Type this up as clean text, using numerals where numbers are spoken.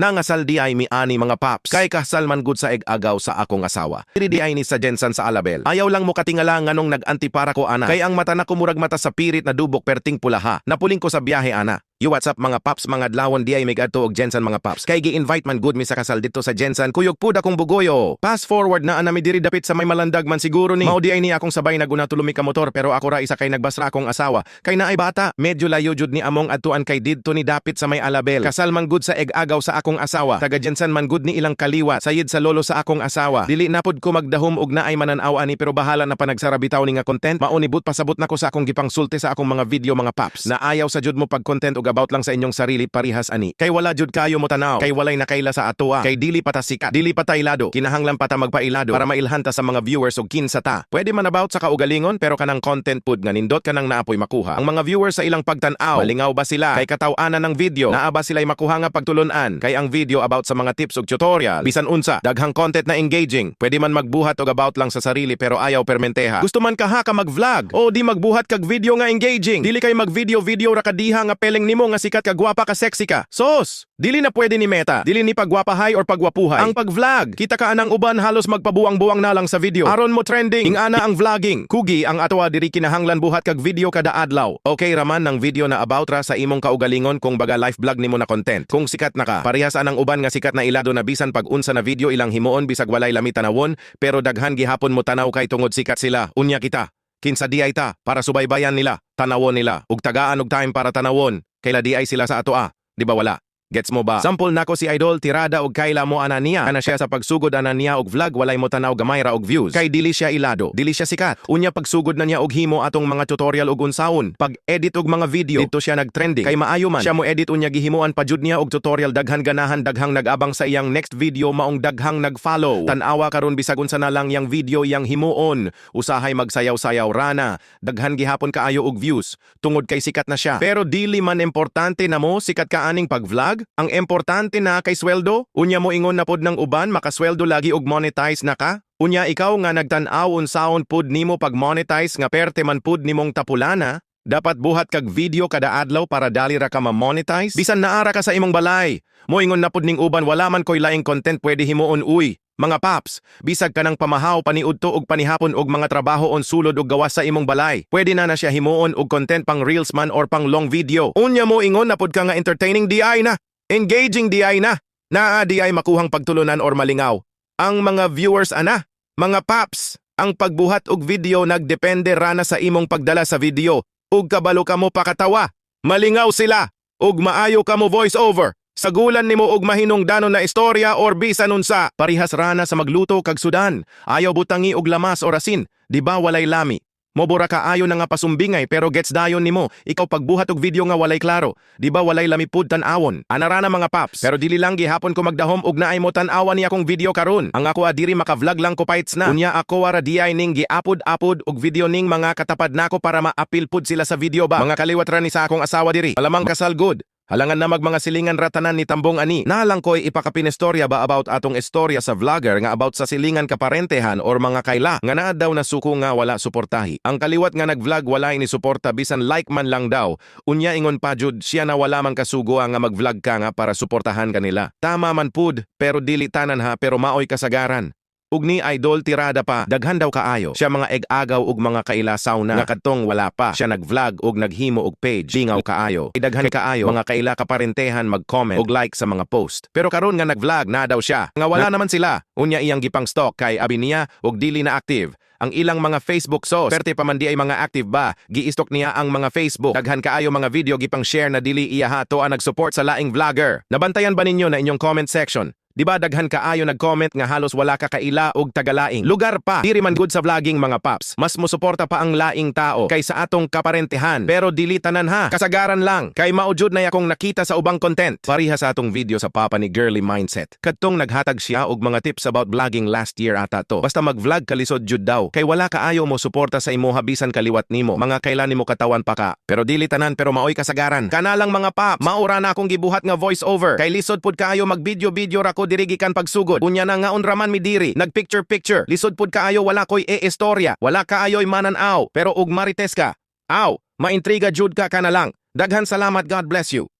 Nangasal di ay mi ani mga paps. Kay kasal man gud sa eg-agaw sa akong asawa. Diri di ay ni sa Jensen sa Alabel. Ayaw lang mo katingala nganong nag-antipara ko ana. Kay ang mata na kumurag mata sa pirit na dubok perting pulaha. Napuling ko sa biyahe ana. You what's up mga paps, mga adlawon di ay may adto og Jensen mga paps. Kay gi-invite man good mi sa kasal dito sa Jensen. Kuyog pud akong bugoyo. Fast forward na anami diri dapit sa may malandag man siguro ni. Mao di ay ni akong sabay naguna tulumi ka motor pero ako ra isa kay nagbasra akong asawa. Kay naay bata, medyo layo jud ni among adtuan kay didto ni dapit sa may Alabel. Kasal man good sa eg-agaw sa akong asawa. Taga Jensen man good ni ilang kaliwa. Sayid sa lolo sa akong asawa. Dili na pud ko magdahom og naay mananaw ani pero bahala na pa nagsara bitaw ni nga content. Mao ni but pasabot nako sa akong gipangsulti sa akong mga video mga paps. Na ayaw sa jud mo pag content og about lang sa inyong sarili parihas ani. Kay wala jud kayo mo tanaw. Kay walay nakaila sa atoa. Kay dili pa ta sikat. Dili pa ta ilado. Kinahanglan pa ta magpailado para mailhan ta sa mga viewers og kinsa ta. Pwede man about sa kaugalingon pero kanang content pud nga nindot kanang naapoy makuha. Ang mga viewers sa ilang pagtan-aw, malingaw ba sila? Kay kataw-anan ng video, naa ba sila'y makuha nga pagtulunan? Kay ang video about sa mga tips ug tutorial, bisan unsa, daghang content na engaging. Pwede man magbuhat og about lang sa sarili pero ayaw permenteha. Gusto man ka mag-vlog o di magbuhat kag video nga engaging. Dili kay mag-video ra kadiha nga peleng nimo nga sikat ka gwapa ka sexy ka. Sos, dili na pwede ni meta. Dili ni pagwapahay or pagwapuhay. Ang pag-vlog, kita ka anang uban halos magpabuang-buang na lang sa video. Aron mo trending, ingana ang vlogging. Kugi ang atwa diri kinahanglan buhat kag video kada adlaw. Okay raman ng video na about ra sa imong kaugalingon kung baga life vlog nimo na content. Kung sikat na ka, parehas anang uban nga sikat na ilado na bisan pag unsa na video ilang himuon bisag walay lami tanawon, pero daghan gihapon mo tanaw kay tungod sikat sila. Unya kita. Kinsa di ay ta para subaybayan nila, tanawon nila, ug tagaan og time para tanawon. Kaila di ay sila sa atoa. Di ba wala? Gets mo ba? Sample nako si Idol tirada og kaila mo ana niya. Ana siya sa pagsugod ana niya og vlog walay mo tanaw gamay ra og views. Kay dili siya ilado, dili siya sikat. Unya pagsugod na niya og himo atong mga tutorial og unsaon. Pag-edit og mga video, dito siya nagtrending. Kay maayo man siya mo edit unya gihimuan pa jud niya og tutorial daghan ganahan daghang nag-abang sa iyang next video maong daghang nag-follow. Tan-awa karon bisag unsa na lang yang video yang himuon. Usahay magsayaw-sayaw rana. Daghan gihapon kaayo og views tungod kay sikat na siya. Pero dili man importante na mo sikat ka aning pag-vlog. Ang importante na kay sweldo, unya mo ingon na pod ng uban makasweldo lagi og monetize na ka. Unya ikaw nga nagtan-aw unsaon pod nimo pag monetize nga perte man pod nimong tapulana, dapat buhat kag video kada adlaw para dali ra ka ma-monetize. Bisan naara ka sa imong balay, mo ingon na pod ning uban wala man koy laing content pwede himuon uy. Mga paps, bisag ka ng pamahaw, paniudto og panihapon og mga trabaho on sulod og gawas sa imong balay. Pwede na siya himuon og content pang reels man or pang long video. Unya mo ingon na pod ka nga entertaining DI na. Engaging DI na. Naa DI makuhang pagtulunan or malingaw. Ang mga viewers ana, mga paps, ang pagbuhat og video nagdepende rana sa imong pagdala sa video. Ug kabalo ka mo pakatawa. Malingaw sila. Ug maayo ka mo voice over. Sagulan nimo og mahinungdanon na istorya or bisan unsa. Parihas rana sa magluto kag sudan. Ayaw butangi og lamas or asin. Di ba walay lami? Mobura ka ayo na nga pasumbingay pero gets dayon nimo. Ikaw pagbuhat og video nga walay klaro. Di ba walay lamipud tan-awon? Anara na mga paps. Pero dili lang gihapon ko magdahom og naay mo tan-awan ni akong video karon. Ang ako adiri maka-vlog lang ko fights na. Unya ako ara diay ning giapod-apod og video ning mga katapad nako para ma-appeal pud sila sa video ba. Mga kaliwat ra ni sa akong asawa diri. Alamang kasal good. Halangan na mga silingan ratanan ni Tambong ani. Nalang ko'y ipakapinestorya ba about atong istorya sa vlogger nga about sa silingan kaparentehan or mga kaila nga naa daw na suko nga wala suportahi. Ang kaliwat nga nag-vlog wala ini suporta bisan like man lang daw. Unya ingon pa jud siya na wala man kasugo nga mag-vlog ka nga para suportahan kanila. Tama man pud pero dili tanan ha pero maoy kasagaran. Ug ni Idol tirada pa, daghan daw kaayo. Siya mga eg-agaw ug mga kailasaw na. Nga kadtong wala pa. Siya nag-vlog ug naghimo og page. Dingaw kaayo. Daghan kaayo, mga kaila kaparentehan mag-comment ug like sa mga post. Pero karon nga nag-vlog na daw siya. Nga wala naman sila. Unya iyang gipang stalk kay abi niya ug dili na active. Ang ilang mga Facebook sos, perte pa man di ay mga active ba, gi-stalk niya ang mga Facebook. Daghan kaayo mga video gipang share na dili iya hato ang nag-support sa laing vlogger. Nabantayan ba ninyo na inyong comment section? Di ba daghan kaayo nag-comment nga halos wala ka kaila og tagalaing. Lugar pa, diri man good sa vlogging mga paps. Mas musuporta pa ang laing tao kaysa atong kaparentehan. Pero dili tanan ha, kasagaran lang. Kay maujud na akong nakita sa ubang content. Pariha sa atong video sa papa ni Girly Mindset. Kadtong naghatag siya og mga tips about vlogging last year ata to. Basta mag-vlog kalisod jud daw. Kay wala kaayo mo suporta sa imo habisan kaliwat nimo. Mga kailan nimo katawan pa ka. Pero dili tanan pero maoy kasagaran. Kana lang mga paps, maura na akong gibuhat nga voice over. Kay lisod pud kaayo mag-video ra ko diri gikan pagsugod. Unya na nga unraman mi diri. Nagpicture-picture. Lisod pud kaayo wala koy e-istorya. Wala kaayo'y mananaw. Pero ug marites ka. Aw, maintriga jud ka kana lang. Daghan salamat, God bless you.